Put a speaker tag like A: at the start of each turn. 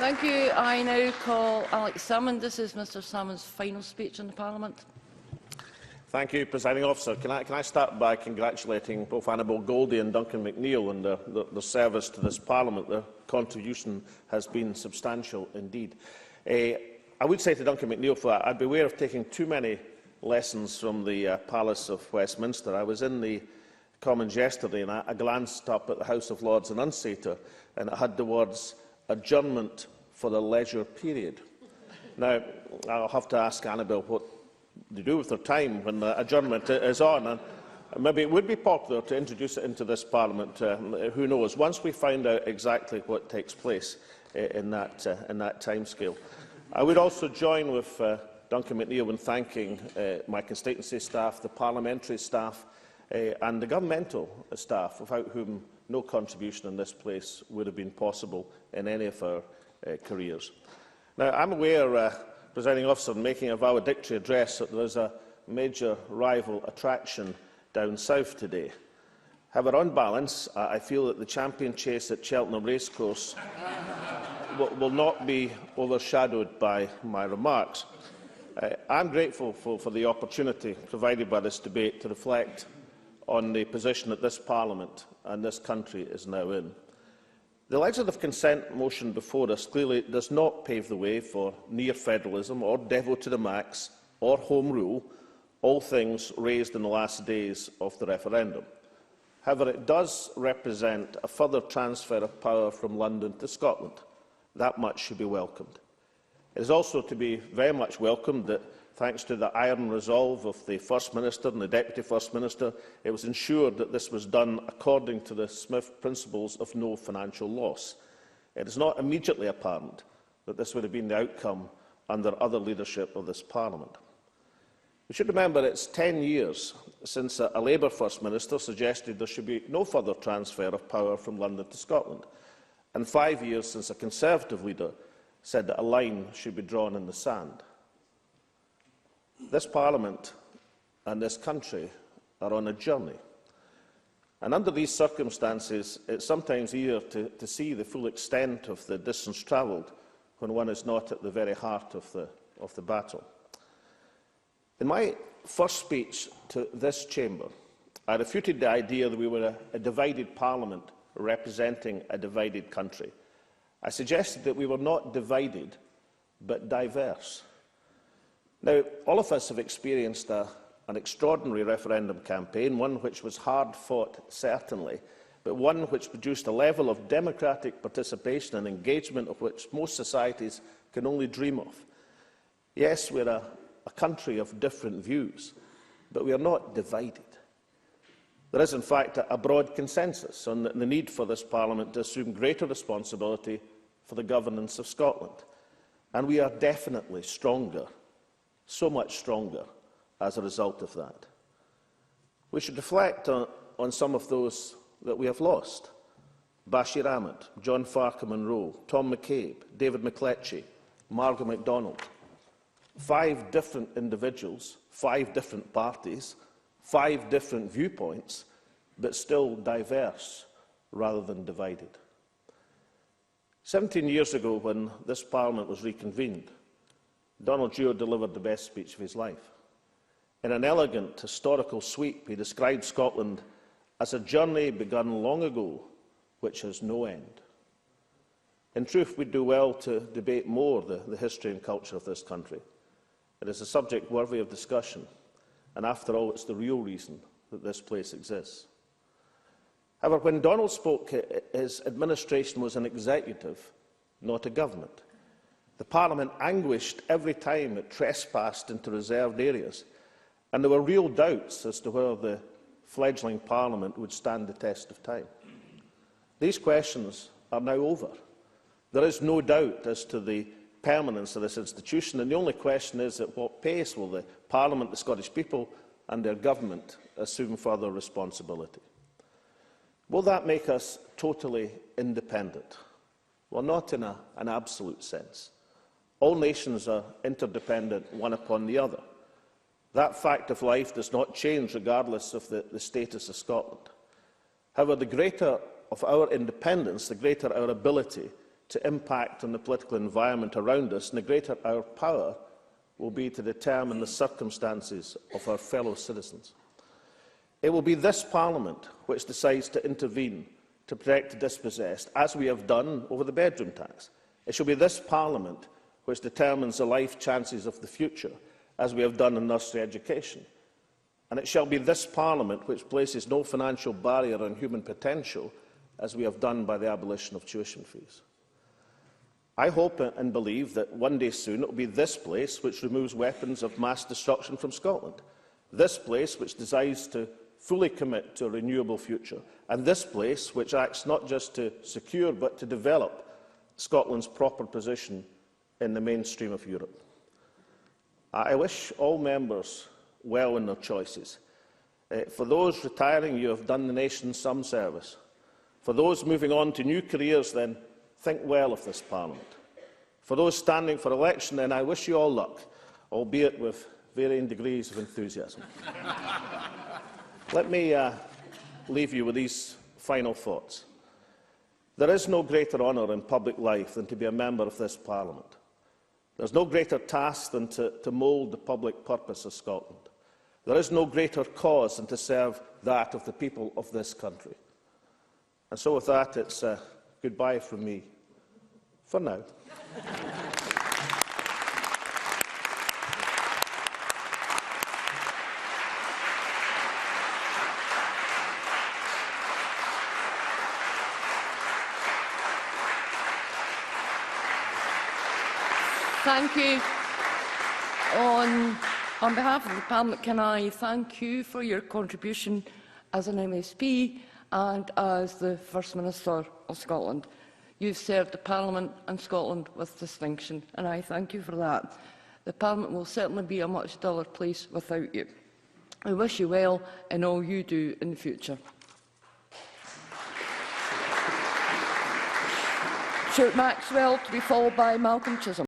A: Thank you. I now call Alex Salmond. This is Mr Salmond's final speech in the Parliament.
B: Thank you, Presiding Officer. Can I start by congratulating both Annabel Goldie and Duncan McNeill on their service to this Parliament. Their contribution has been substantial indeed. I would say to Duncan McNeill for that, I'd beware of taking too many lessons from the Palace of Westminster. I was in the Commons yesterday and I glanced up at the House of Lords Annunciator and it had the words adjournment for the leisure period. Now, I'll have to ask Annabel what they do with their time when the adjournment is on. And maybe it would be popular to introduce it into this Parliament. Who knows? Once we find out exactly what takes place in that timescale. I would also join with Duncan McNeill in thanking my constituency staff, the parliamentary staff and the governmental staff, without whom no contribution in this place would have been possible in any of our careers. Now, I'm aware, Presiding Officer, in making a valedictory address, that there is a major rival attraction down south today. However, on balance, I feel that the champion chase at Cheltenham Racecourse will not be overshadowed by my remarks. I am grateful for the opportunity provided by this debate to reflect on the position that this Parliament and this country is now in. The legislative consent motion before us clearly does not pave the way for near federalism or devo to the max or home rule, all things raised in the last days of the referendum. However, it does represent a further transfer of power from London to Scotland. That much should be welcomed. It is also to be very much welcomed that, thanks to the iron resolve of the First Minister and the Deputy First Minister, it was ensured that this was done according to the Smith principles of no financial loss. It is not immediately apparent that this would have been the outcome under other leadership of this Parliament. We should remember it's 10 years since a Labour First Minister suggested there should be no further transfer of power from London to Scotland, and 5 years since a Conservative leader said that a line should be drawn in the sand. This Parliament and this country are on a journey. And under these circumstances, it's sometimes easier to see the full extent of the distance travelled when one is not at the very heart of the battle. In my first speech to this chamber, I refuted the idea that we were a divided Parliament representing a divided country. I suggested that we were not divided, but diverse. Now, all of us have experienced an extraordinary referendum campaign, one which was hard-fought, certainly, but one which produced a level of democratic participation and engagement of which most societies can only dream of. Yes, we're a country of different views, but we are not divided. There is, in fact, a broad consensus on the need for this Parliament to assume greater responsibility for the governance of Scotland. And we are definitely stronger, so much stronger, as a result of that. We should reflect on some of those that we have lost. Bashir Ahmed, John Farquhar Munro, Tom McCabe, David McCletchie, Margaret MacDonald. 5 different individuals, 5 different parties, 5 different viewpoints, but still diverse rather than divided. 17 years ago, when this Parliament was reconvened, Donald Dewar delivered the best speech of his life. In an elegant historical sweep, he described Scotland as a journey begun long ago, which has no end. In truth, we do well to debate more the history and culture of this country. It is a subject worthy of discussion, and after all, it's the real reason that this place exists. However, when Donald spoke, his administration was an executive, not a government. The Parliament anguished every time it trespassed into reserved areas, and there were real doubts as to whether the fledgling Parliament would stand the test of time. These questions are now over. There is no doubt as to the permanence of this institution, and the only question is at what pace will the Parliament, the Scottish people and their government assume further responsibility. Will that make us totally independent? Well, not in an absolute sense. All nations are interdependent one upon the other. That fact of life does not change regardless of the status of Scotland. However, the greater of our independence, the greater our ability to impact on the political environment around us, and the greater our power will be to determine the circumstances of our fellow citizens. It will be this Parliament which decides to intervene to protect the dispossessed, as we have done over the bedroom tax. It shall be this Parliament which determines the life chances of the future, as we have done in nursery education. And it shall be this Parliament which places no financial barrier on human potential, as we have done by the abolition of tuition fees. I hope and believe that one day soon it will be this place which removes weapons of mass destruction from Scotland, this place which decides to fully commit to a renewable future, and this place which acts not just to secure but to develop Scotland's proper position in the mainstream of Europe. I wish all members well in their choices. For those retiring, you have done the nation some service. For those moving on to new careers, then think well of this Parliament. For those standing for election, then I wish you all luck, albeit with varying degrees of enthusiasm. Let me leave you with these final thoughts. There is no greater honour in public life than to be a member of this Parliament. There is no greater task than to mould the public purpose of Scotland. There is no greater cause than to serve that of the people of this country. And so with that, it's goodbye from me, for now.
A: Thank you. On behalf of the Parliament, can I thank you for your contribution as an MSP and as the First Minister of Scotland. You've served the Parliament and Scotland with distinction, and I thank you for that. The Parliament will certainly be a much duller place without you. I wish you well in all you do in the future. Stuart Maxwell, to be followed by Malcolm Chisholm.